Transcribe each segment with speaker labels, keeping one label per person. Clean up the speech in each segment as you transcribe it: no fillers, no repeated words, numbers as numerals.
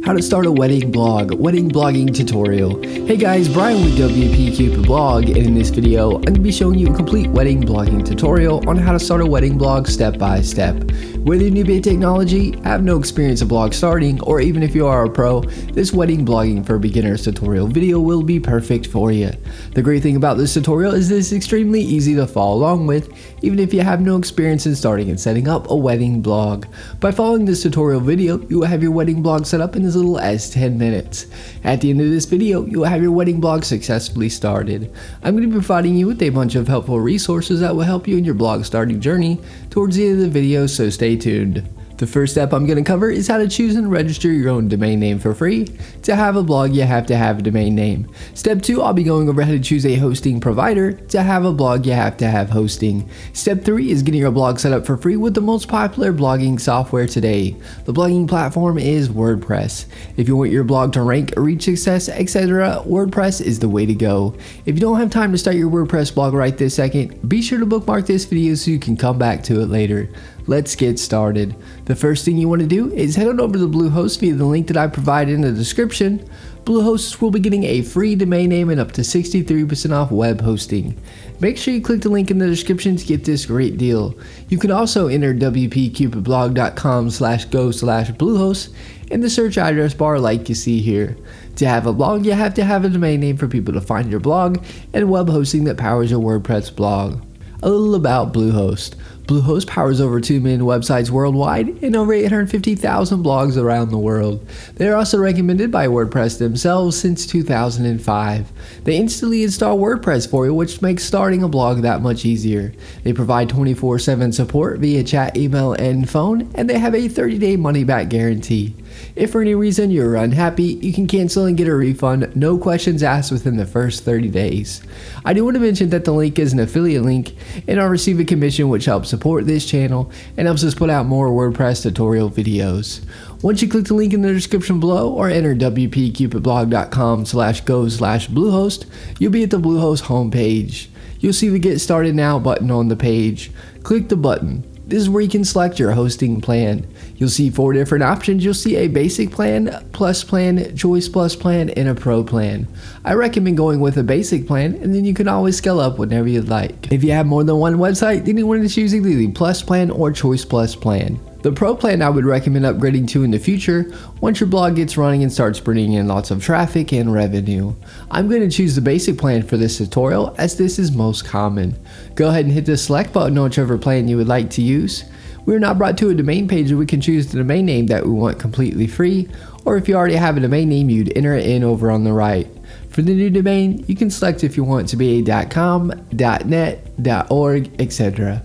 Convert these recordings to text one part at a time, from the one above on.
Speaker 1: How to start a wedding blog, wedding blogging tutorial. Hey guys, Brian with WP Cupid Blog, and in this video, I'm going to be showing you a complete wedding blogging tutorial on how to start a wedding blog step by step. Whether you're newbie at technology, have no experience of blog starting, or even if you are a pro, this wedding blogging for beginners tutorial video will be perfect for you. The great thing about this tutorial is that it's extremely easy to follow along with, even if you have no experience in starting and setting up a wedding blog. By following this tutorial video, you will have your wedding blog set up in as little as 10 minutes. At the end of this video, you will have your wedding blog successfully started. I'm going to be providing you with a bunch of helpful resources that will help you in your blog starting journey towards the end of the video, so stay tuned. The first step I'm going to cover is how to choose and register your own domain name for free. To have a blog, you have to have a domain name. Step 2, I'll be going over how to choose a hosting provider. To have a blog, you have to have hosting. Step 3 is getting your blog set up for free with the most popular blogging software today. The blogging platform is WordPress. If you want your blog to rank, reach success, etc., WordPress is the way to go. If you don't have time to start your WordPress blog right this second, be sure to bookmark this video so you can come back to it later. Let's get started. The first thing you want to do is head on over to Bluehost via the link that I provided in the description. Bluehost will be getting a free domain name and up to 63% off web hosting. Make sure you click the link in the description to get this great deal. You can also enter wpcupidblog.com/go/Bluehost in the search address bar like you see here. To have a blog, you have to have a domain name for people to find your blog and web hosting that powers your WordPress blog. A little about Bluehost. Bluehost powers over 2 million websites worldwide and over 850,000 blogs around the world. They are also recommended by WordPress themselves since 2005. They instantly install WordPress for you, which makes starting a blog that much easier. They provide 24/7 support via chat, email, and phone, and they have a 30-day money-back guarantee. If for any reason you're unhappy, you can cancel and get a refund, no questions asked within the first 30 days. I do want to mention that the link is an affiliate link, and I'll receive a commission which helps support this channel and helps us put out more WordPress tutorial videos. Once you click the link in the description below or enter wpcupidblog.com/go/Bluehost, you'll be at the Bluehost homepage. You'll see the Get Started Now button on the page. Click the button. This is where you can select your hosting plan. You'll see 4 different options. You'll see a basic plan, plus plan, choice plus plan, and a pro plan. I recommend going with a basic plan, and then you can always scale up whenever you'd like. If you have more than one website, then you want to choose either the plus plan or choice plus plan. The pro plan I would recommend upgrading to in the future once your blog gets running and starts bringing in lots of traffic and revenue. I'm going to choose the basic plan for this tutorial as this is most common. Go ahead and hit the select button on whichever plan you would like to use. We're now brought to a domain page where we can choose the domain name that we want completely free, or if you already have a domain name, you'd enter it in over on the right. For the new domain, you can select if you want to be a .com, .net, .org, etc.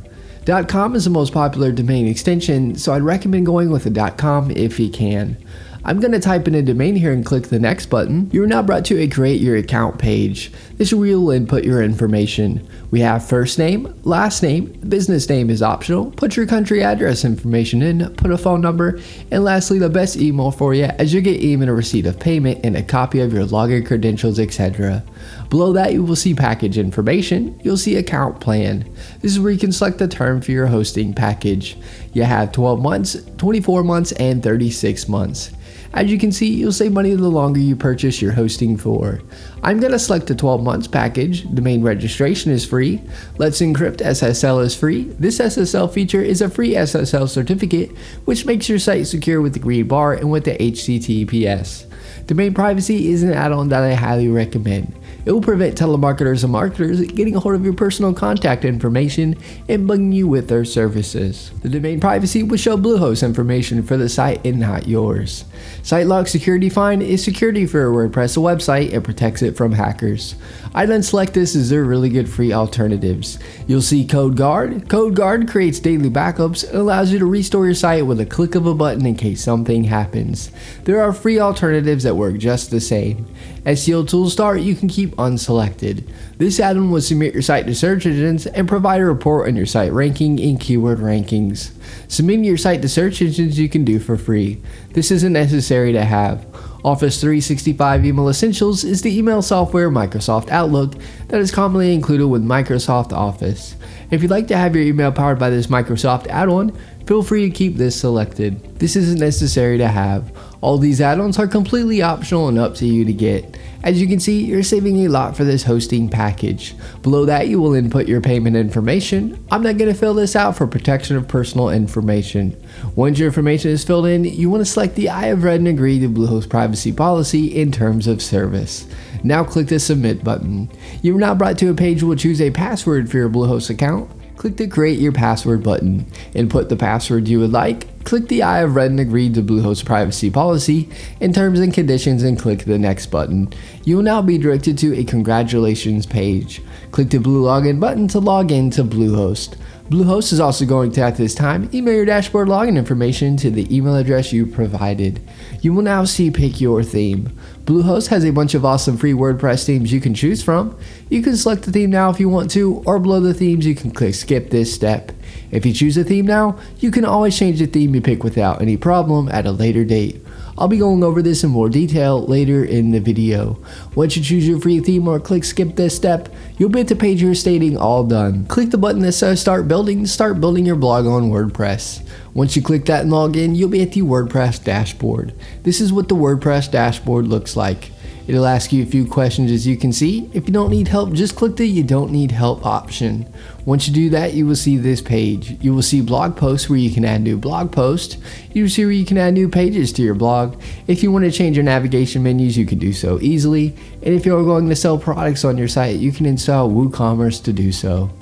Speaker 1: .com is the most popular domain extension, so I'd recommend going with a .com if you can. I'm going to type in a domain here and click the next button. You are now brought to a create your account page. This is where you'll input your information. We have first name, last name, business name is optional, put your country address information in, put a phone number, and lastly the best email for you, as you get email a receipt of payment and a copy of your login credentials, etc. Below that you will see package information, you'll see account plan. This is where you can select the term for your hosting package. You have 12 months, 24 months, and 36 months. As you can see, you'll save money the longer you purchase your hosting for. I'm going to select the 12 months package. Domain registration is free. Let's Encrypt SSL is free. This SSL feature is a free SSL certificate which makes your site secure with the green bar and with the HTTPS. Domain privacy is an add-on that I highly recommend. It will prevent telemarketers and marketers getting a hold of your personal contact information and bugging you with their services. The domain privacy will show Bluehost information for the site and not yours. Site Lock Security Find is security for a WordPress website and protects it from hackers. I'd unselect this as they're really good free alternatives. You'll see Code Guard. Code Guard creates daily backups and allows you to restore your site with a click of a button in case something happens. There are free alternatives that work just the same. SEO Tool Start you can keep unselected. This add-on will submit your site to search engines and provide a report on your site ranking and keyword rankings. Submitting your site to search engines you can do for free. This isn't necessary to have. Office 365 Email Essentials is the email software Microsoft Outlook that is commonly included with Microsoft Office. If you'd like to have your email powered by this Microsoft add-on, feel free to keep this selected. This isn't necessary to have. All these add-ons are completely optional and up to you to get. As you can see, you're saving a lot for this hosting package. Below that, you will input your payment information. I'm not going to fill this out for protection of personal information. Once your information is filled in, you want to select the I have read and agreed to Bluehost privacy policy in terms of service. Now click the submit button. You are now brought to a page where choose a password for your Bluehost account. Click the create your password button. Input the password you would like. Click the I have read and agreed to Bluehost privacy policy in terms and conditions and click the next button. You will now be directed to a congratulations page. Click the blue login button to log in to Bluehost. Bluehost is also going to, at this time, email your dashboard login information to the email address you provided. You will now see pick your theme. Bluehost has a bunch of awesome free WordPress themes you can choose from. You can select the theme now if you want to, or below the themes you can click skip this step. If you choose a theme now, you can always change the theme you pick without any problem at a later date. I'll be going over this in more detail later in the video. Once you choose your free theme or click skip this step, you'll be at the page here stating all done. Click the button that says start building your blog on WordPress. Once you click that and log in, you'll be at the WordPress Dashboard. This is what the WordPress Dashboard looks like. It'll ask you a few questions, as you can see. If you don't need help, just click the you don't need help option. Once you do that, you will see this page. You will see blog posts where you can add new blog posts. You will see where you can add new pages to your blog. If you want to change your navigation menus, you can do so easily. And if you're going to sell products on your site, you can install WooCommerce to do so.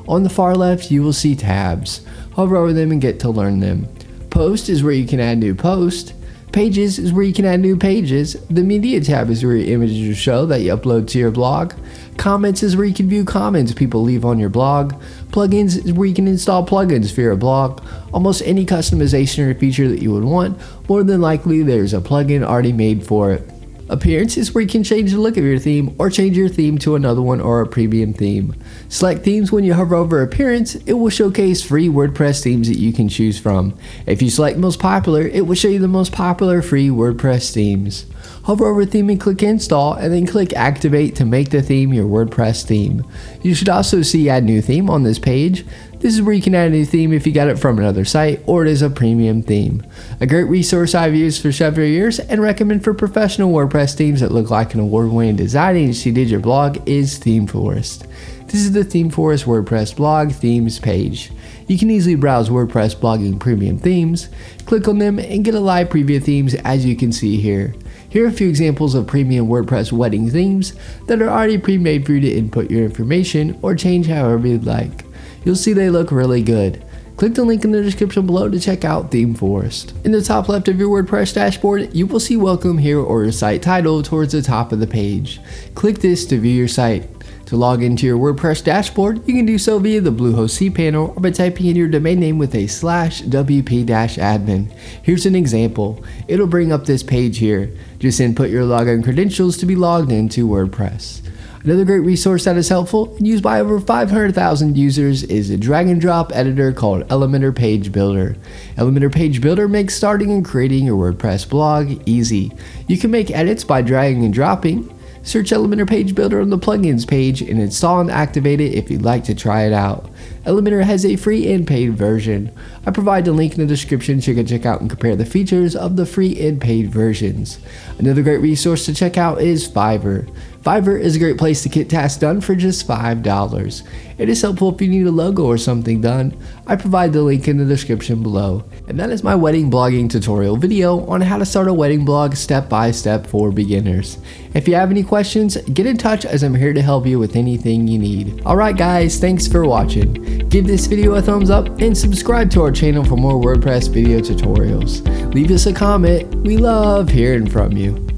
Speaker 1: On the far left, you will see tabs. Hover over them and get to learn them. Post is where you can add new posts. Pages is where you can add new pages. The media tab is where your images will show that you upload to your blog. Comments is where you can view comments people leave on your blog. Plugins is where you can install plugins for your blog. Almost any customization or feature that you would want, more than likely there's a plugin already made for it. Appearance is where you can change the look of your theme or change your theme to another one or a premium theme. Select themes. When you hover over appearance, it will showcase free WordPress themes that you can choose from. If you select most popular, it will show you the most popular free WordPress themes. Hover over theme and click install, and then click activate to make the theme your WordPress theme. You should also see add new theme on this page. This is where you can add a new theme if you got it from another site or it is a premium theme. A great resource I've used for several years and recommend for professional WordPress themes that look like an award-winning design agency did your blog is ThemeForest. This is the ThemeForest WordPress blog themes page. You can easily browse WordPress blogging premium themes, click on them, and get a live preview of themes as you can see here. Here are a few examples of premium WordPress wedding themes that are already pre-made for you to input your information or change however you'd like. You'll see they look really good. Click the link in the description below to check out ThemeForest. In the top left of your WordPress dashboard, you will see welcome here or your site title towards the top of the page. Click this to view your site. To log into your WordPress dashboard, you can do so via the Bluehost cPanel or by typing in your domain name with a /wp-admin. Here's an example. It'll bring up this page here. Just input your login credentials to be logged into WordPress. Another great resource that is helpful and used by over 500,000 users is a drag and drop editor called Elementor Page Builder. Elementor Page Builder makes starting and creating your WordPress blog easy. You can make edits by dragging and dropping. Search Elementor Page Builder on the plugins page and install and activate it if you'd like to try it out. Elementor has a free and paid version. I provide a link in the description so you can check out and compare the features of the free and paid versions. Another great resource to check out is Fiverr. Fiverr is a great place to get tasks done for just $5. It is helpful if you need a logo or something done. I provide the link in the description below. And that is my wedding blogging tutorial video on how to start a wedding blog step by step for beginners. If you have any questions, get in touch as I'm here to help you with anything you need. Alright guys, thanks for watching. Give this video a thumbs up and subscribe to our channel for more WordPress video tutorials. Leave us a comment. We love hearing from you.